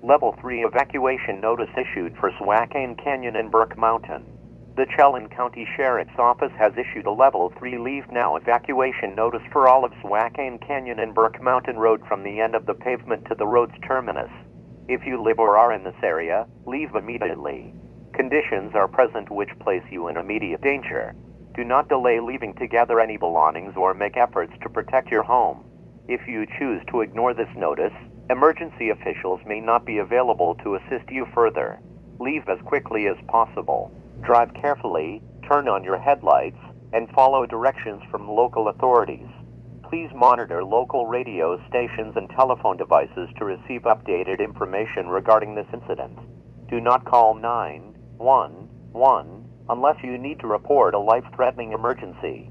Level 3 evacuation notice issued for Sugarloaf Canyon and Burke Mountain. The Chelan County Sheriff's Office has issued a Level 3 Leave Now evacuation notice for all of Sugarloaf Canyon and Burke Mountain Road from the end of the pavement to the road's terminus. If you live or are in this area, leave immediately. Conditions are present which place you in immediate danger. Do not delay leaving to gather any belongings or make efforts to protect your home. If you choose to ignore this notice, emergency officials may not be available to assist you further. Leave as quickly as possible. Drive carefully, turn on your headlights, and follow directions from local authorities. Please monitor local radio stations and telephone devices to receive updated information regarding this incident. Do not call 911 unless you need to report a life-threatening emergency.